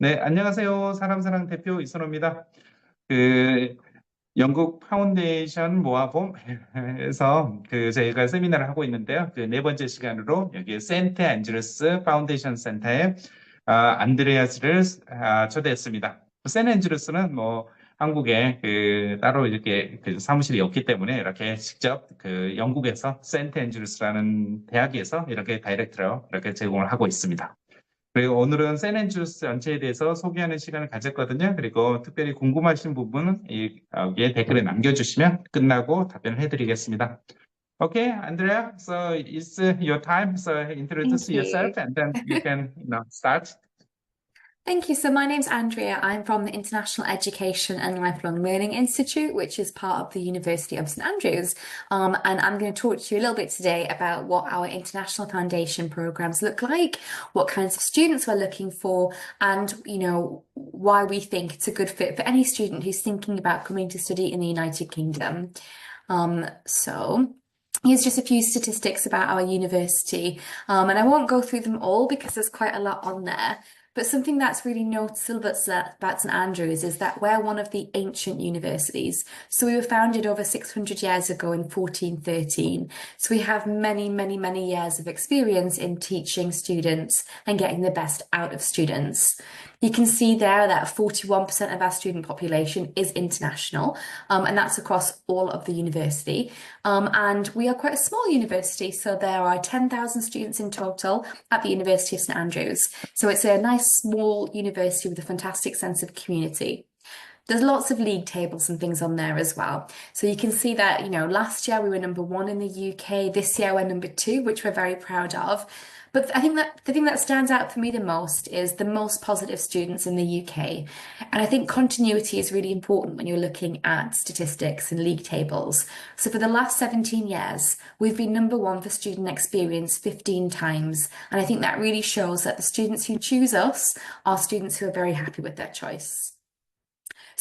네, 안녕하세요. 사람사랑 대표 이선호입니다. 그 영국 파운데이션 모아봄에서 저희가 세미나를 하고 있는데요. 네 번째 시간으로 여기 센트 앤드류스 파운데이션 센터에 안드레아스를 초대했습니다. 센 앤드류스는 뭐 한국에 따로 이렇게 사무실이 없기 때문에 이렇게 직접 영국에서 센트 앤드류스라는 대학에서 이렇게 다이렉트로 이렇게 제공을 하고 있습니다. 그리고 오늘은 샌앤드루스 전체에 대해서 소개하는 시간을 가졌거든요. 그리고 특별히 궁금하신 부분은 여기에 댓글에 남겨주시면 끝나고 답변을 해드리겠습니다. Okay, Andrea, so it's your time. So introduce Thank you. yourself and then you can start. Thank you. So my name's Andrea. I'm from the International Education and Lifelong Learning Institute, which is part of the University of St Andrews. And I'm going to talk to you a little bit today about what our International Foundation programs look like, what kinds of students we're looking for, and, why we think it's a good fit for any student who's thinking about coming to study in the United Kingdom. So here's just a few statistics about our university. And I won't go through them all because there's quite a lot on there. But something that's really noticeable about St Andrews is that we're one of the ancient universities. So we were founded over 600 years ago in 1413. So we have many, many, many years of experience in teaching students and getting the best out of students. You can see there that 41% of our student population is international, and that's across all of the university. And we are quite a small university, so there are 10,000 students in total at the University of St Andrews. So it's a nice small university with a fantastic sense of community. There's lots of league tables and things on there as well. So you can see that, last year we were #1 in the UK. This year we're #2, which we're very proud of. But I think that the thing that stands out for me the most is the most positive students in the UK. And I think continuity is really important when you're looking at statistics and league tables. So for the last 17 years, we've been #1 for student experience 15 times. And I think that really shows that the students who choose us are students who are very happy with their choice.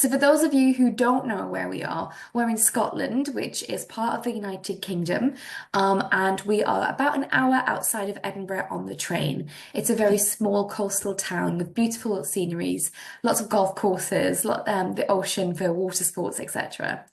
So for those of you who don't know where we are, we're in Scotland, which is part of the United Kingdom, and we are about an hour outside of Edinburgh on the train. It's a very small coastal town with beautiful sceneries, lots of golf courses, the ocean for water sports, etc.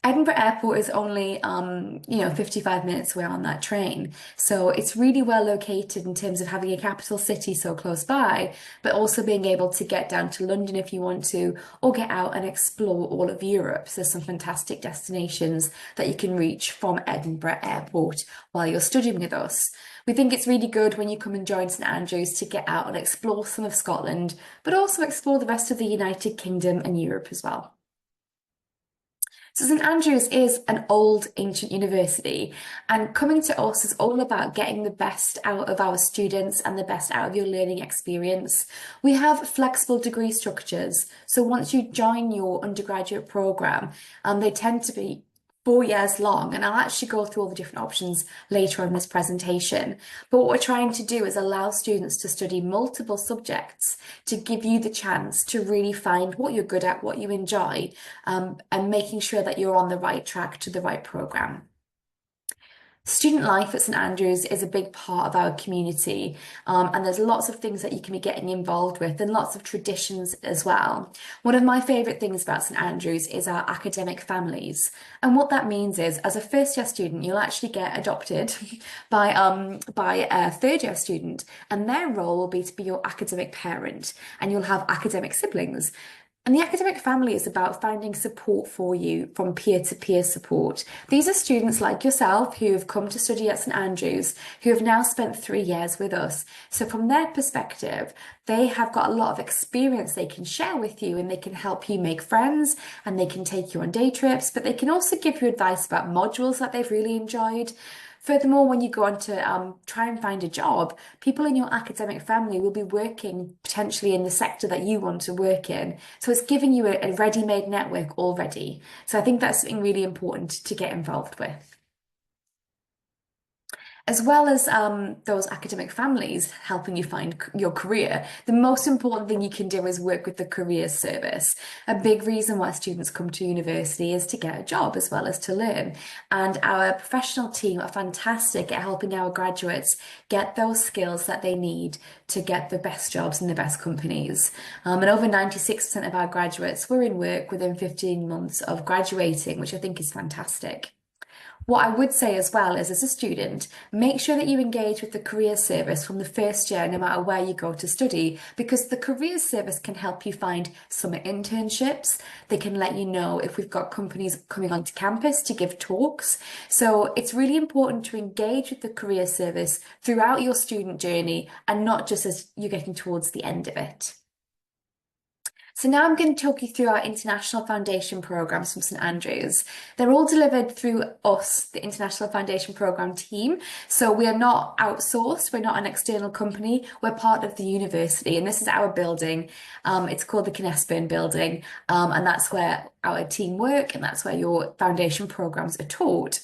Edinburgh Airport is only, 55 minutes away on that train. So it's really well located in terms of having a capital city so close by, but also being able to get down to London if you want to, or get out and explore all of Europe. So there's some fantastic destinations that you can reach from Edinburgh Airport while you're studying with us. We think it's really good when you come and join St Andrews to get out and explore some of Scotland, but also explore the rest of the United Kingdom and Europe as well. So St Andrews is an old, ancient university, and coming to us is all about getting the best out of our students and the best out of your learning experience. We have flexible degree structures, so once you join your undergraduate programme, they tend to be 4 years long, and I'll actually go through all the different options later on in this presentation. But what we're trying to do is allow students to study multiple subjects to give you the chance to really find what you're good at, what you enjoy, and making sure that you're on the right track to the right programme. Student life at St Andrews is a big part of our community, and there's lots of things that you can be getting involved with and lots of traditions as well. One of my favourite things about St Andrews is our academic families. And what that means is, as a first-year student, you'll actually get adopted by a third-year student, and their role will be to be your academic parent, and you'll have academic siblings. And the academic family is about finding support for you from peer-to-peer support. These are students like yourself who have come to study at St Andrews, who have now spent 3 years with us. So from their perspective, they have got a lot of experience they can share with you, and they can help you make friends, and they can take you on day trips, but they can also give you advice about modules that they've really enjoyed. Furthermore, when you go on to try and find a job, people in your academic family will be working potentially in the sector that you want to work in. So it's giving you a ready-made network already. So I think that's something really important to get involved with. As well as those academic families helping you find your career, the most important thing you can do is work with the careers service. A big reason why students come to university is to get a job as well as to learn. And our professional team are fantastic at helping our graduates get those skills that they need to get the best jobs in the best companies. And over 96% of our graduates were in work within 15 months of graduating, which I think is fantastic. What I would say as well is, as a student, make sure that you engage with the careers service from the first year, no matter where you go to study, because the careers service can help you find summer internships. They can let you know if we've got companies coming onto campus to give talks. So it's really important to engage with the careers service throughout your student journey and not just as you're getting towards the end of it. So now I'm going to talk you through our International Foundation programs from St Andrews. They're all delivered through us, the International Foundation program team. So we are not outsourced, we're not an external company, we're part of the university, and this is our building. It's called the Kinesburn building, and that's where our team work, and that's where your foundation programs are taught.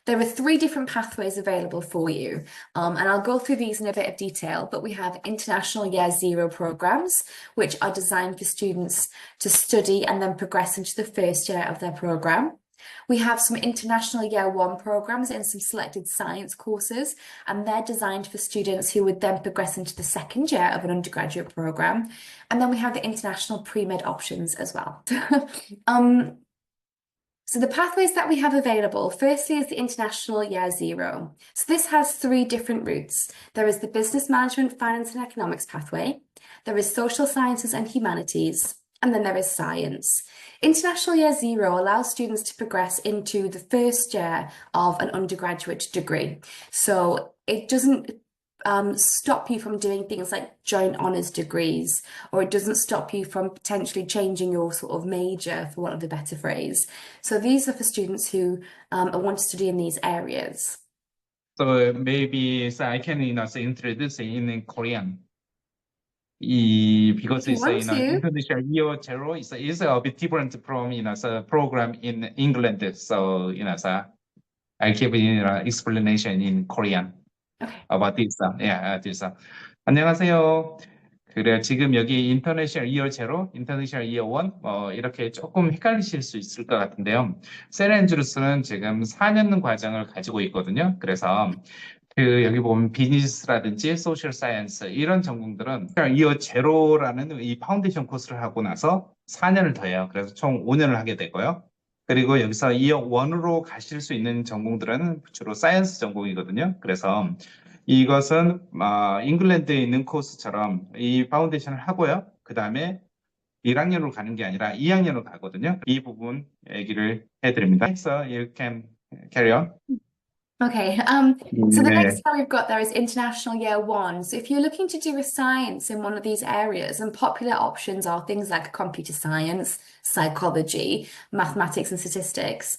There are 3 different pathways available for you, and I'll go through these in a bit of detail, but we have International Year Zero programs, which are designed for students to study and then progress into the first year of their program. We have some International Year One programs in some selected science courses, and they're designed for students who would then progress into the second year of an undergraduate program. And then we have the International Pre-Med options as well. So the pathways that we have available, firstly is the International Year Zero. So this has 3 different routes. There is the Business Management, Finance and Economics pathway, there is Social Sciences and Humanities, and then there is Science. International Year Zero allows students to progress into the first year of an undergraduate degree. So it doesn't stop you from doing things like joint honours degrees, or it doesn't stop you from potentially changing your sort of major, for want of a better phrase. So these are for students who want to study in these areas. So maybe I can introduce in Korean. Because it's International Year Zero is a bit different from the program in England. So I'll give you explanation in Korean. Okay. About this. this. 안녕하세요. 그래, 지금 여기 인터내셔널 이어 제로, 인터내셔널 이어 원, 이렇게 조금 헷갈리실 수 있을 것 같은데요. 샌 앤드류스는 지금 4년 과정을 가지고 있거든요. 그래서 여기 보면 비즈니스라든지 소셜 사이언스 이런 전공들은 이어 제로라는 이 파운데이션 코스를 하고 나서 4년을 더 해요. 그래서 총 5년을 하게 되고요. 그리고 여기서 이어 원으로 가실 수 있는 전공들은 주로 사이언스 전공이거든요. 그래서 이것은 잉글랜드에 있는 코스처럼 이 파운데이션을 하고요. 그 다음에 1학년으로 가는 게 아니라 2학년으로 가거든요. 이 부분 얘기를 해드립니다. So you can carry on. Okay, so the next one we've got there is International Year One. So if you're looking to do a science in one of these areas, and popular options are things like computer science, psychology, mathematics and statistics,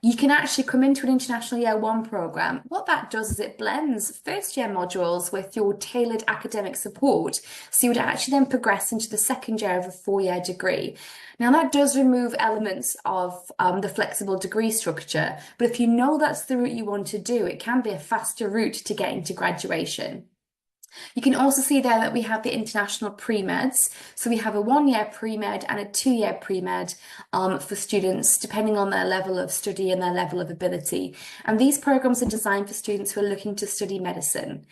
you can actually come into an International Year One program. What that does is it blends first year modules with your tailored academic support. So you would actually then progress into the second year of a 4-year degree. Now that does remove elements of the flexible degree structure, but if you know that's the route you want to do, it can be a faster route to get into graduation. You can also see there that we have the international pre-meds. So we have a 1-year pre-med and a 2-year pre-med for students, depending on their level of study and their level of ability. And these programs are designed for students who are looking to study medicine.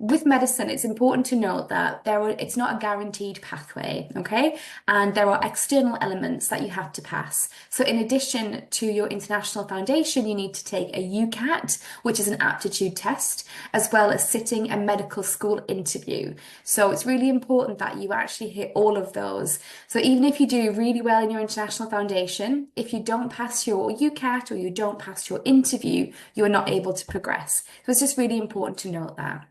With medicine, it's important to note that it's not a guaranteed pathway, okay? And there are external elements that you have to pass. So in addition to your international foundation, you need to take a UCAT, which is an aptitude test, as well as sitting a medical school interview. So it's really important that you actually hit all of those. So even if you do really well in your international foundation, if you don't pass your UCAT or you don't pass your interview, you are not able to progress. So it's just really important to note that.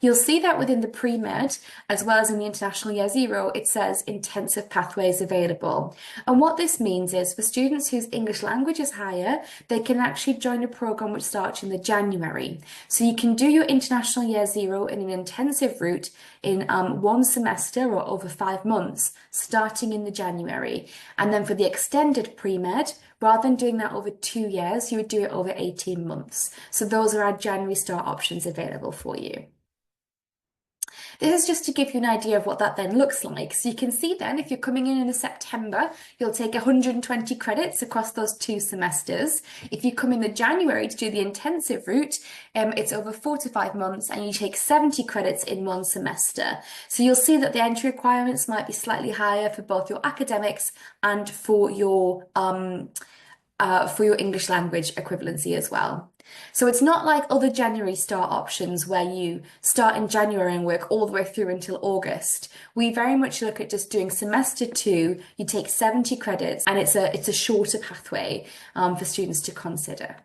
you'll see that within the pre-med, as well as in the International Year Zero, it says intensive pathways available. And what this means is for students whose English language is higher, they can actually join a program which starts in the January. So you can do your International Year Zero in an intensive route in one semester or over 5 months, starting in the January. And then for the extended pre-med, rather than doing that over 2 years, you would do it over 18 months. So those are our January start options available for you. This is just to give you an idea of what that then looks like. So you can see then, if you're coming in September, you'll take 120 credits across those 2 semesters. If you come in the January to do the intensive route, it's over 4 to 5 months and you take 70 credits in 1 semester. So you'll see that the entry requirements might be slightly higher for both your academics and for your English language equivalency as well. So it's not like other January start options where you start in January and work all the way through until August. We very much look at just doing semester 2, you take 70 credits, and it's a shorter pathway for students to consider.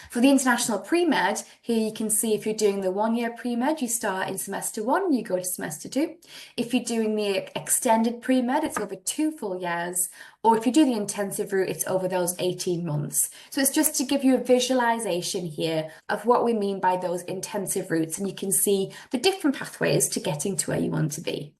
For the international pre-med, here you can see if you're doing the 1-year pre-med, you start in semester 1, you go to semester 2. If you're doing the extended pre-med, it's over 2 full years. Or if you do the intensive route, it's over those 18 months. So it's just to give you a visualization here of what we mean by those intensive routes, and you can see the different pathways to getting to where you want to be.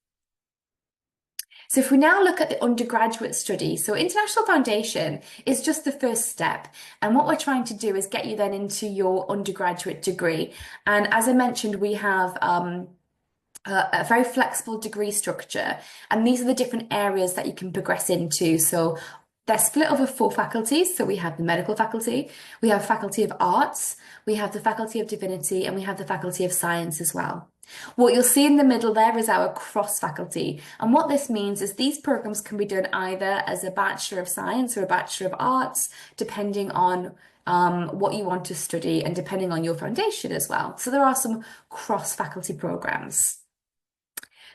So if we now look at the undergraduate study, so International Foundation is just the first step. And what we're trying to do is get you then into your undergraduate degree. And as I mentioned, we have a very flexible degree structure. And these are the different areas that you can progress into. So they're split over 4 faculties. So we have the medical faculty, we have faculty of arts, we have the faculty of divinity, and we have the faculty of science as well. What you'll see in the middle there is our cross faculty. And what this means is these programs can be done either as a Bachelor of Science or a Bachelor of Arts, depending on what you want to study and depending on your foundation as well. So there are some cross faculty programs.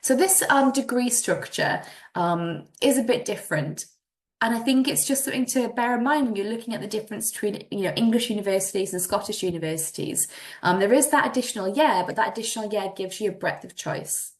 So this degree structure is a bit different. And I think it's just something to bear in mind when you're looking at the difference between, English universities and Scottish universities. There is that additional year, but that additional year gives you a breadth of choice.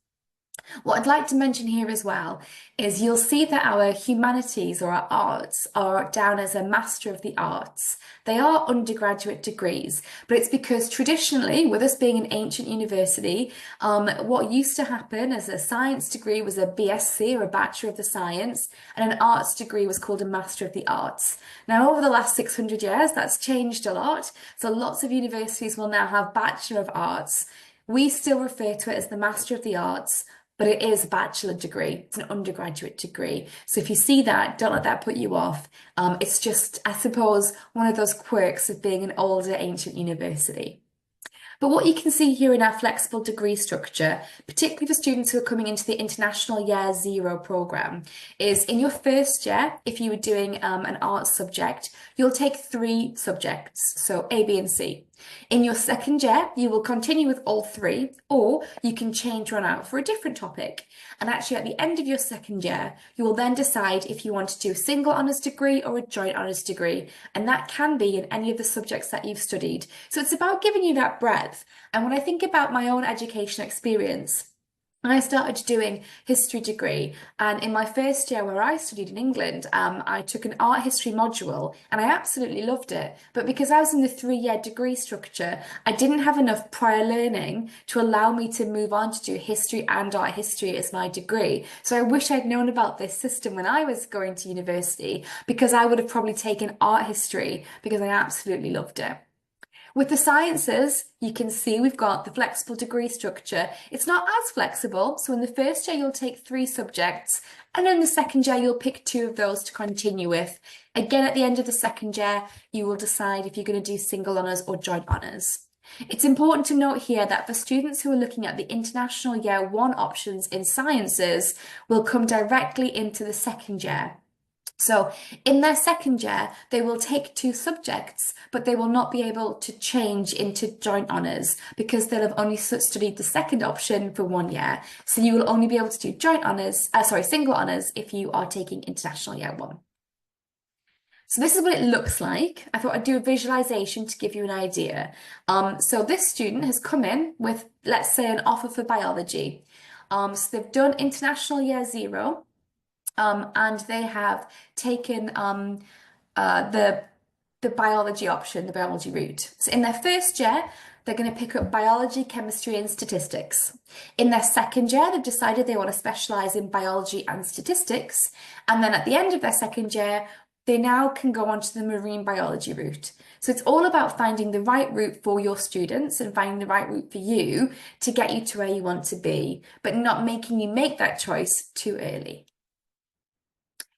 What I'd like to mention here as well is you'll see that our humanities or our arts are down as a Master of the Arts. They are undergraduate degrees, but it's because traditionally, with us being an ancient university, what used to happen as a science degree was a BSc or a Bachelor of the Science, and an arts degree was called a Master of the Arts. Now, over the last 600 years, that's changed a lot. So lots of universities will now have Bachelor of Arts. We still refer to it as the Master of the Arts, but it is a bachelor degree. It's an undergraduate degree. So if you see that, don't let that put you off. It's just, I suppose, one of those quirks of being an older ancient university. But what you can see here in our flexible degree structure, particularly for students who are coming into the International Year Zero programme, is in your first year, if you were doing an arts subject, you'll take 3 subjects, so A, B and C. In your second year, you will continue with all 3, or you can change one out for a different topic. And actually at the end of your second year, you will then decide if you want to do a single honours degree or a joint honours degree. And that can be in any of the subjects that you've studied. So it's about giving you that breadth. And when I think about my own education experience, I started doing history degree, and in my first year where I studied in England, I took an art history module and I absolutely loved it. But because I was in the 3-year degree structure, I didn't have enough prior learning to allow me to move on to do history and art history as my degree. So I wish I'd known about this system when I was going to university, because I would have probably taken art history because I absolutely loved it. With the sciences, you can see we've got the flexible degree structure. It's not as flexible. So in the first year, you'll take 3 subjects, and then the second year, you'll pick 2 of those to continue with. Again, at the end of the second year, you will decide if you're going to do single honours or joint honours. It's important to note here that for students who are looking at the International Year 1 options in sciences, will come directly into the second year. So in their second year, they will take 2 subjects, but they will not be able to change into joint honours because they'll have only studied the second option for 1 year. So you will only be able to do single honours if you are taking International Year 1. So this is what it looks like. I thought I'd do a visualization to give you an idea. So this student has come in with, let's say, an offer for biology. So they've done International Year Zero, and they have taken the biology option, the biology route. So in their first year, they're going to pick up biology, chemistry, and statistics. In their second year, they've decided they want to specialize in biology and statistics. And then at the end of their second year, they now can go on to the marine biology route. So it's all about finding the right route for your students and finding the right route for you to get you to where you want to be, but not making you make that choice too early.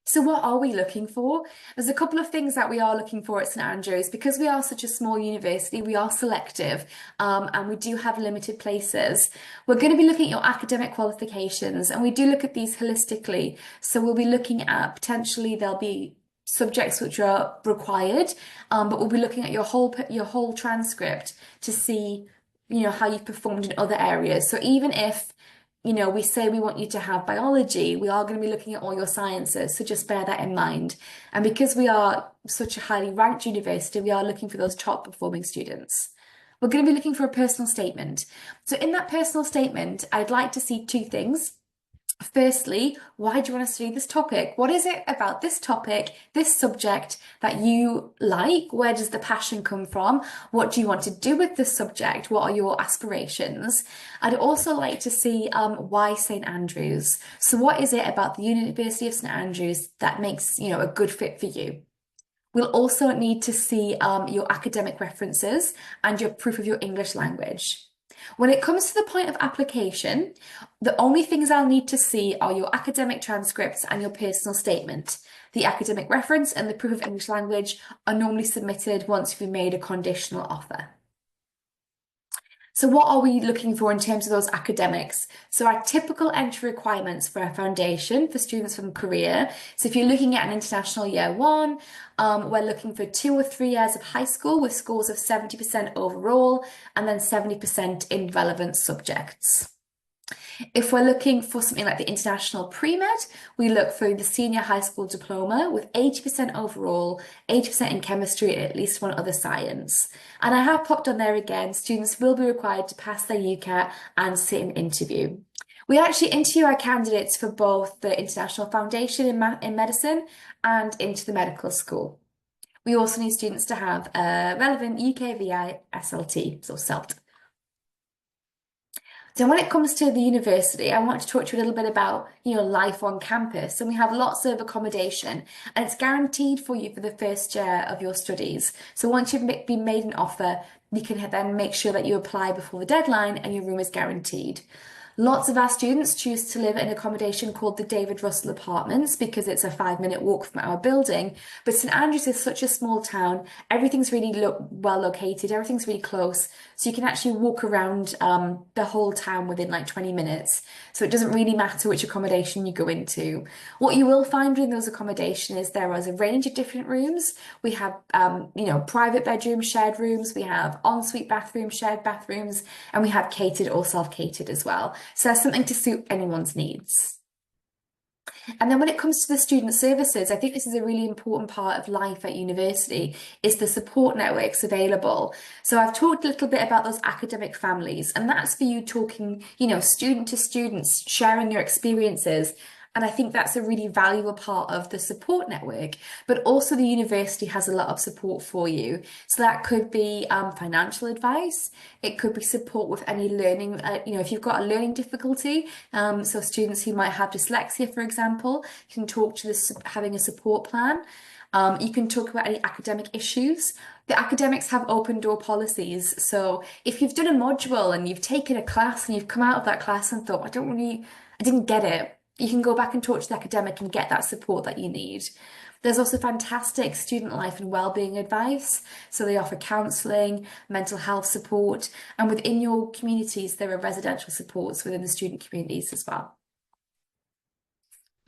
So what are we looking for? There's a couple of things that we are looking for at St Andrews. Because we are such a small university, we are selective, and we do have limited places. We're going to be looking at your academic qualifications, and we do look at these holistically. So we'll be looking at potentially there'll be subjects which are required, but we'll be looking at your whole transcript to see, how you've performed in other areas. So even if we say we want you to have biology, we are going to be looking at all your sciences, so just bear that in mind. And because we are such a highly ranked university, we are looking for those top performing students. We're going to be looking for a personal statement. So in that personal statement, I'd like to see two things. Firstly, why do you want to study this topic? What is it about this topic, this subject that you like? Where does the passion come from? What do you want to do with this subject? What are your aspirations? I'd also like to see why St Andrews. So what is it about the University of St Andrews that makes a good fit for you? We'll also need to see your academic references and your proof of your English language. When it comes to the point of application, the only things I'll need to see are your academic transcripts and your personal statement. The academic reference and the proof of English language are normally submitted once you've made a conditional offer. So what are we looking for in terms of those academics? So our typical entry requirements for our foundation for students from Korea. So if you're looking at an international year one, we're looking for 2 or 3 years of high school with scores of 70% overall and then 70% in relevant subjects. If we're looking for something like the International Pre-Med, we look for the senior high school diploma with 80% overall, 80% in chemistry and at least one other science. And I have popped on there again, students will be required to pass their UCAT and sit an interview. We actually interview our candidates for both the International Foundation in Medicine and into the medical school. We also need students to have a relevant UKVI SLT, so CELT. So when it comes to the university, I want to talk to you a little bit about, life on campus. And we have lots of accommodation and it's guaranteed for you for the first year of your studies. So once you've been made an offer, you can then make sure that you apply before the deadline and your room is guaranteed. Lots of our students choose to live in accommodation called the David Russell Apartments because it's a 5-minute walk from our building. But St Andrews is such a small town. Everything's really well located. Everything's really close. So you can actually walk around the whole town within like 20 minutes. So it doesn't really matter which accommodation you go into. What you will find in those accommodations is there is a range of different rooms. We have, private bedrooms, shared rooms. We have ensuite bathrooms, shared bathrooms, and we have catered or self-catered as well. So there's something to suit anyone's needs. And then when it comes to the student services, I think this is a really important part of life at university, is the support networks available. So I've talked a little bit about those academic families, and that's for you talking, student to students, sharing your experiences. And I think that's a really valuable part of the support network, but also the university has a lot of support for you. So that could be financial advice. It could be support with any learning, if you've got a learning difficulty. So students who might have dyslexia, for example, can talk to having a support plan. You can talk about any academic issues. The academics have open door policies. So if you've done a module and you've taken a class and you've come out of that class and thought, I didn't get it, you can go back and talk to the academic and get that support that you need. There's also fantastic student life and wellbeing advice. So they offer counselling, mental health support, and within your communities, there are residential supports within the student communities as well.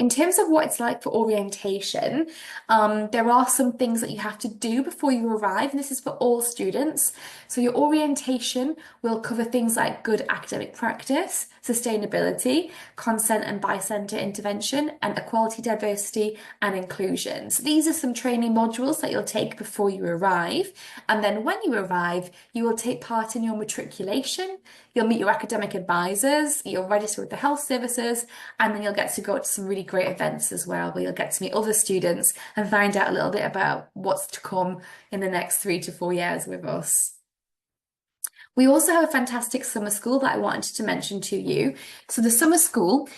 In terms of what it's like for orientation, there are some things that you have to do before you arrive, and this is for all students. So your orientation will cover things like good academic practice, sustainability, consent and bi-center intervention, and equality, diversity, and inclusion. So these are some training modules that you'll take before you arrive. And then when you arrive, you will take part in your matriculation. You'll meet your academic advisors, you'll register with the health services, and then you'll get to go to some really great events as well, where you'll get to meet other students and find out a little bit about what's to come in the next 3 to 4 years with us. We also have a fantastic summer school that I wanted to mention to you. So the summer school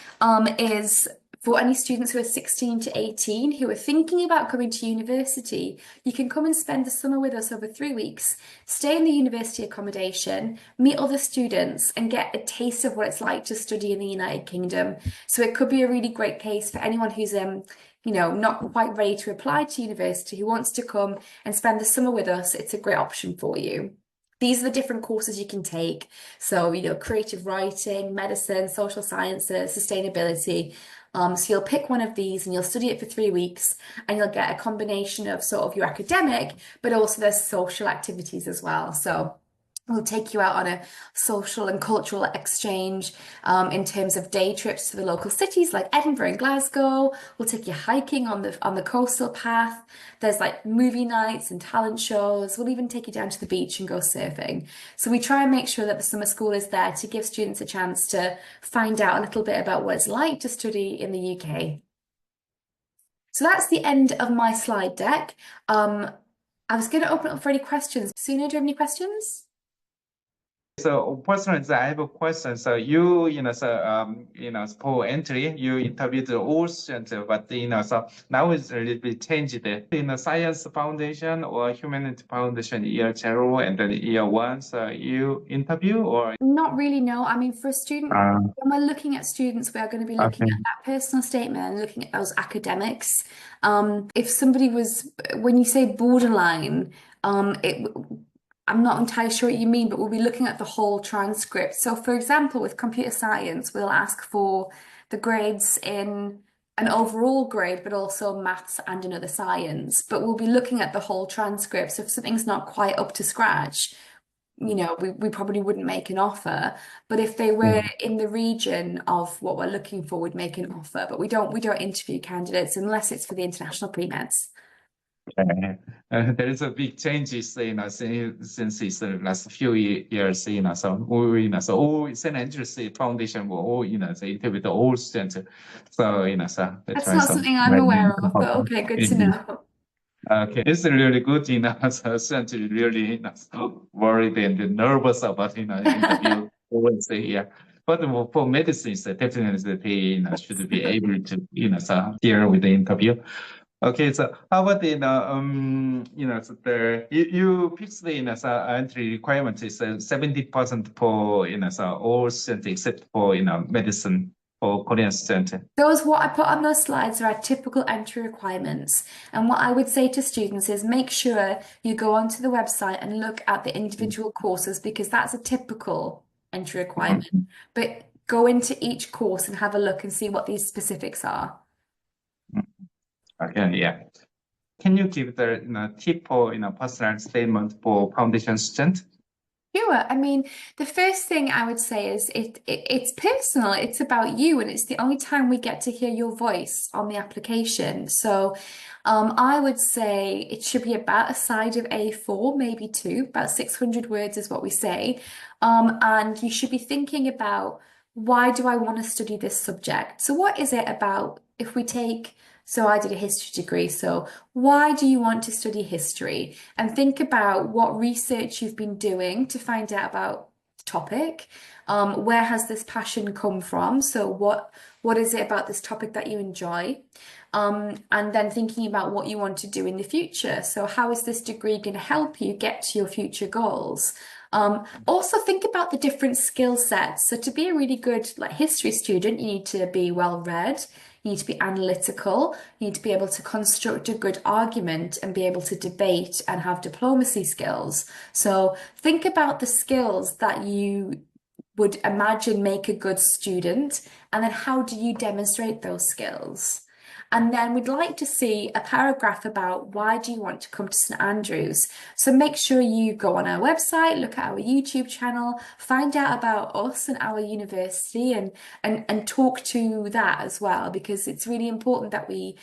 is for any students who are 16 to 18 who are thinking about coming to university. You can come and spend the summer with us over 3 weeks, stay in the university accommodation, meet other students, and get a taste of what it's like to study in the United Kingdom. So it could be a really great case for anyone who's not quite ready to apply to university, who wants to come and spend the summer with us. It's a great option for you. These are the different courses you can take. So, creative writing, medicine, social sciences, sustainability. So you'll pick one of these and you'll study it for 3 weeks, and you'll get a combination of sort of your academic, but also there's social activities as well. So we'll take you out on a social and cultural exchange in terms of day trips to the local cities like Edinburgh and Glasgow. We'll take you hiking on the coastal path. There's like movie nights and talent shows. We'll even take you down to the beach and go surfing. So we try and make sure that the summer school is there to give students a chance to find out a little bit about what it's like to study in the UK. So that's the end of my slide deck. I was going to open up for any questions. Suna, do you have any questions? So personally, I have a question. So you, for entry, you interviewed all students, but so now it's a little bit changed. In the science foundation or humanity foundation, year 0 and then year 1, so you interview or? Not really, no. I mean, for a student, when we're looking at students, we are going to be looking at that personal statement and looking at those academics. If somebody was, when you say borderline, I'm not entirely sure what you mean, but we'll be looking at the whole transcript. So for example, with computer science, we'll ask for the grades in an overall grade, but also maths and another science. But we'll be looking at the whole transcript. So if something's not quite up to scratch, we probably wouldn't make an offer. But if they were in the region of what we're looking for, we'd make an offer. But we don't interview candidates unless it's for the international pre-meds. There is a big changes, since it's the last few years, so all St. Andrews Foundation will all, interview all students. So, so that's not something I'm aware of, but okay, good to know. Okay, it's really good, so students really, worried and nervous about, interview always, yeah. But for medicine, definitely they, should be able to, so deal with the interview. Okay, so how about you picked the entry requirement is 70% for so all students except for medicine for Korean students. Those what I put on those slides are our typical entry requirements. And what I would say to students is make sure you go onto the website and look at the individual courses, because that's a typical entry requirement. But go into each course and have a look and see what these specifics are. Okay, yeah. Can you give the tip or personal statement for foundation student? Sure. I mean, the first thing I would say is it's personal. It's about you, and it's the only time we get to hear your voice on the application. So I would say it should be about a side of A4, maybe 2, about 600 words is what we say. And you should be thinking about, why do I want to study this subject? So what is it about, if we take, so I did a history degree, so why do you want to study history? And think about what research you've been doing to find out about the topic. Where has this passion come from? So what is it about this topic that you enjoy? And then thinking about what you want to do in the future. So how is this degree going to help you get to your future goals? Also think about the different skill sets. So to be a really good history student, you need to be well read, you need to be analytical, you need to be able to construct a good argument and be able to debate and have diplomacy skills. So think about the skills that you would imagine make a good student, and then how do you demonstrate those skills? And then we'd like to see a paragraph about why do you want to come to St Andrews. So make sure you go on our website, look at our YouTube channel, find out about us and our university, and talk to that as well, because it's really important that we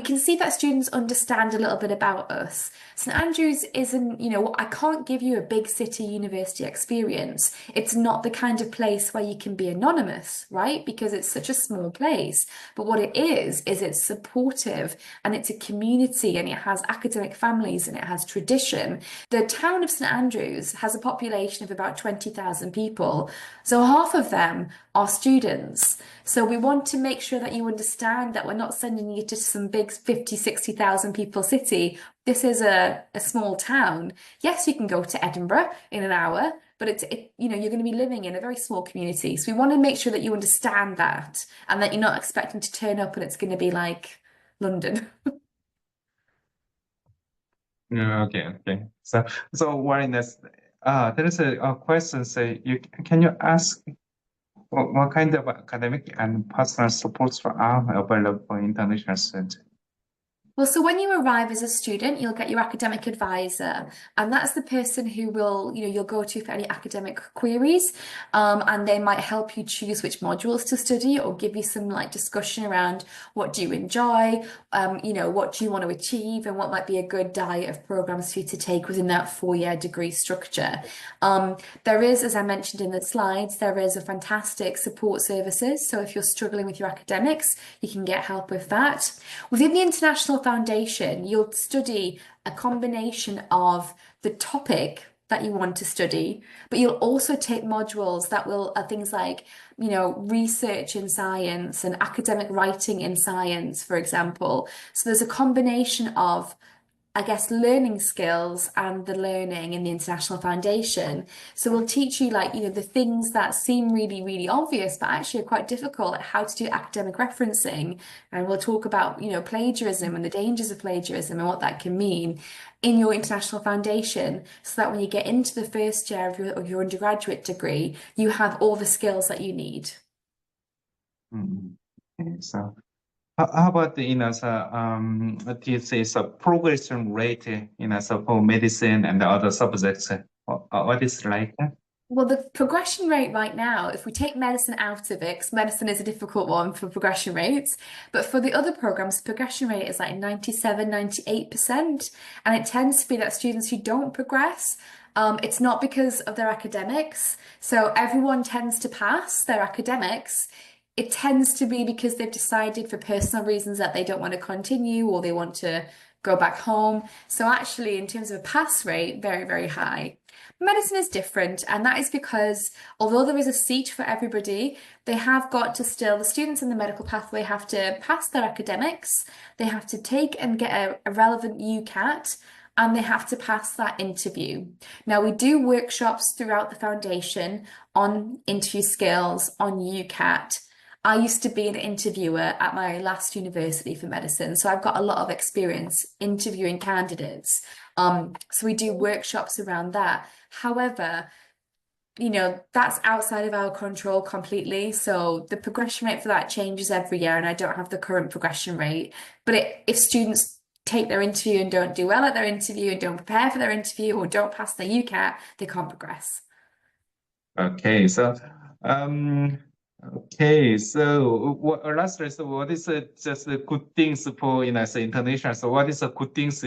can see that students understand a little bit about us. St Andrews isn't, I can't give you a big city university experience. It's not the kind of place where you can be anonymous, right? Because it's such a small place. But what it is it's supportive, and it's a community, and it has academic families, and it has tradition. The town of St Andrews has a population of about 20,000 people. So half of them are students. So we want to make sure that you understand that we're not sending you to some big 50, 60,000 people city. This is a small town. Yes, you can go to Edinburgh in an hour, but you're going to be living in a very small community. So we want to make sure that you understand that, and that you're not expecting to turn up and it's going to be like London. Okay. So Warren, there is a question. Say, can you ask what kind of academic and personal supports are available for international students? Well, so when you arrive as a student, you'll get your academic advisor, and that's the person who will, you'll go to for any academic queries, and they might help you choose which modules to study, or give you some discussion around what do you enjoy, what do you want to achieve, and what might be a good diet of programs for you to take within that 4-year degree structure. There is, as I mentioned in the slides, there is a fantastic support services. So if you're struggling with your academics, you can get help with that. Within the International Foundation, you'll study a combination of the topic that you want to study, but you'll also take modules that are things like, research in science and academic writing in science, for example. So there's a combination of, I guess, learning skills and the learning in the International Foundation. So we'll teach you the things that seem really, really obvious, but actually are quite difficult, like how to do academic referencing. And we'll talk about, plagiarism and the dangers of plagiarism and what that can mean in your International Foundation, so that when you get into the first year of your undergraduate degree, you have all the skills that you need. Okay, so how about what do you say, so progression rate, so for medicine and the other subjects, what is like? Well, the progression rate right now, if we take medicine out of it, because medicine is a difficult one for progression rates, but for the other programs, progression rate is like 97, 98%. And it tends to be that students who don't progress, it's not because of their academics. So everyone tends to pass their academics. It tends to be because they've decided for personal reasons that they don't want to continue, or they want to go back home. So actually, in terms of a pass rate, very, very high. Medicine is different, and that is because although there is a seat for everybody, they have got to the students in the medical pathway have to pass their academics, they have to take and get a relevant UCAT, and they have to pass that interview. Now, we do workshops throughout the foundation on interview skills, on UCAT. I used to be an interviewer at my last university for medicine, so I've got a lot of experience interviewing candidates. So we do workshops around that. However, that's outside of our control completely. So the progression rate for that changes every year, and I don't have the current progression rate. But if students take their interview and don't do well at their interview, and don't prepare for their interview, or don't pass their UCAT, they can't progress. Okay, so lastly, so what is just the good things for say international? So what is the good things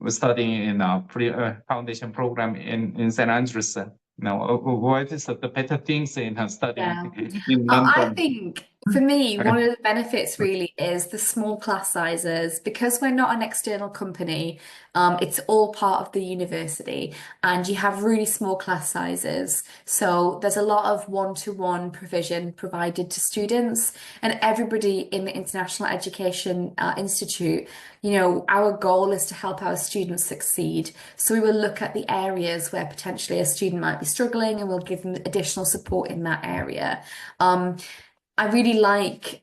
studying in a foundation program in St Andrews? What is the better things in studying in I London? think for me, one of the benefits really is the small class sizes. Because we're not an external company, it's all part of the university, and you have really small class sizes. So there's a lot of one-to-one provision provided to students, and everybody in the International Education Institute, our goal is to help our students succeed. So we will look at the areas where potentially a student might be struggling, and we'll give them additional support in that area. I really like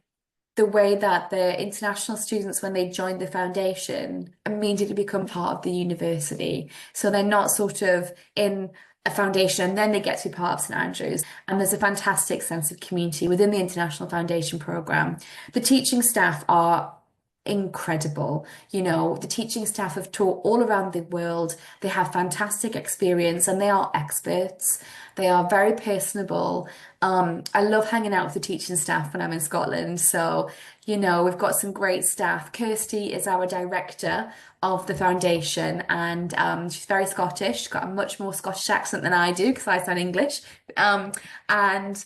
the way that the international students, when they join the foundation, immediately become part of the university. So they're not sort of in a foundation and then they get to be part of St Andrews. And there's a fantastic sense of community within the International Foundation program. The teaching staff are incredible. You know, the teaching staff have taught all around the world. They have fantastic experience and they are experts. They are very personable. I love hanging out with the teaching staff when I'm in Scotland. So, you know, we've got some great staff. Kirsty is our director of the foundation, and she's very Scottish. She's got a much more Scottish accent than I do because I sound English. And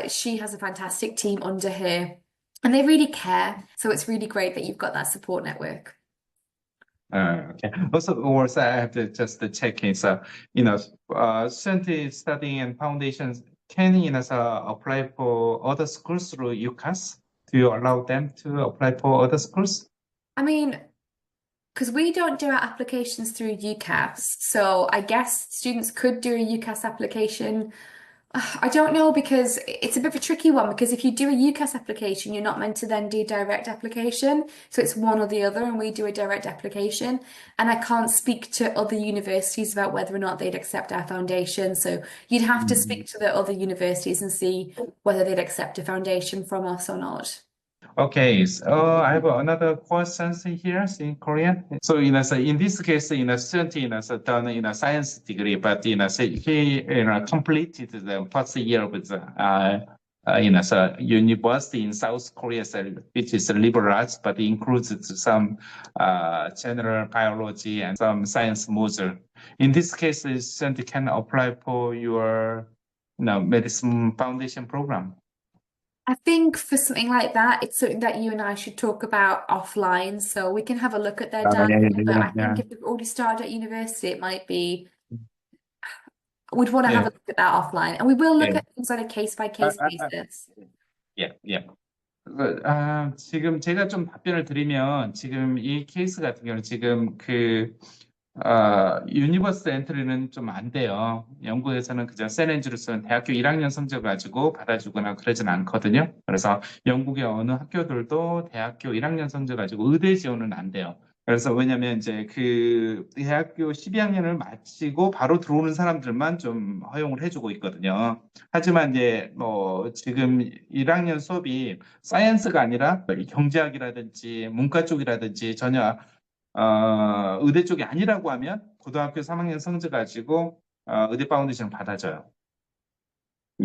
she has a fantastic team under her, and they really care. So it's really great that you've got that support network. Okay. Also, I have to just check in. So, students studying in foundations can, apply for other schools through UCAS? Do you allow them to apply for other schools? I mean, because we don't do our applications through UCAS, so I guess students could do a UCAS application. I don't know, because it's a bit of a tricky one, because if you do a UCAS application, you're not meant to then do direct application. So it's one or the other, and we do a direct application. And I can't speak to other universities about whether or not they'd accept our foundation. So you'd have to speak to the other universities and see whether they'd accept a foundation from us or not. Okay, so I have another question here in Korean. So, so in this case, student, done, science degree, but, so he, completed the first year of the, so university in South Korea, which is liberal arts, but includes some, general biology and some science module. In this case, the student can apply for your, medicine foundation program. I think for something like that, it's something that you and I should talk about offline, so we can have a look at their data. But I think if they've already started at university, it might be, we'd want to have a look at that offline, and we will look at things on a case-by-case basis. Yeah. 지금 제가 좀 답변을 드리면, 지금 이 케이스 같은 경우는 지금 유니버스 엔트리는 좀 안 돼요. 영국에서는 그저 샌앤드류스는 대학교 1학년 성적 가지고 받아주거나 그러진 않거든요. 그래서 영국의 어느 학교들도 대학교 1학년 성적 가지고 의대 지원은 안 돼요. 그래서 왜냐면 이제 대학교 12학년을 마치고 바로 들어오는 사람들만 좀 허용을 해주고 있거든요. 하지만 이제 지금 1학년 수업이 사이언스가 아니라 경제학이라든지 문과 쪽이라든지 전혀 의대 쪽이 아니라고 하면 고등학교 3학년 성적 가지고 의대 파운데이션 받아줘요.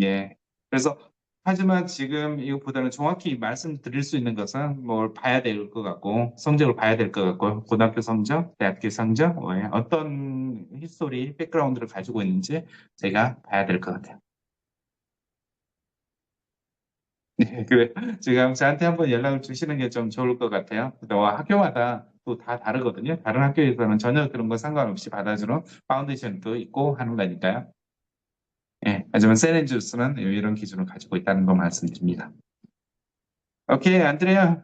예. 그래서 하지만 지금 이것보다는 정확히 말씀드릴 수 있는 것은 뭘 봐야 될 것 같고, 성적을 봐야 될 것 같고, 고등학교 성적, 대학교 성적, 어떤 히스토리, 백그라운드를 가지고 있는지 제가 봐야 될 것 같아요. 네, 그래. 지금 저한테 한번 연락을 주시는 게 좀 좋을 것 같아요. 학교마다 또 다 다르거든요. 다른 학교에서는 전혀 그런 거 상관없이 받아주는 파운데이션도 있고 하는 거니까요. 예, 하지만 샌앤드류스는 이런 기준을 가지고 있다는 거 말씀드립니다. Okay, Andrea,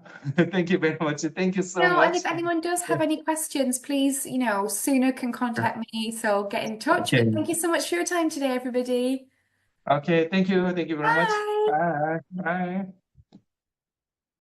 thank you very much. Thank you so much. And if anyone does have any questions, please, Suna can contact me, so get in touch. Okay. But thank you so much for your time today, everybody. Okay, thank you. Thank you very much. Bye. Bye. Bye.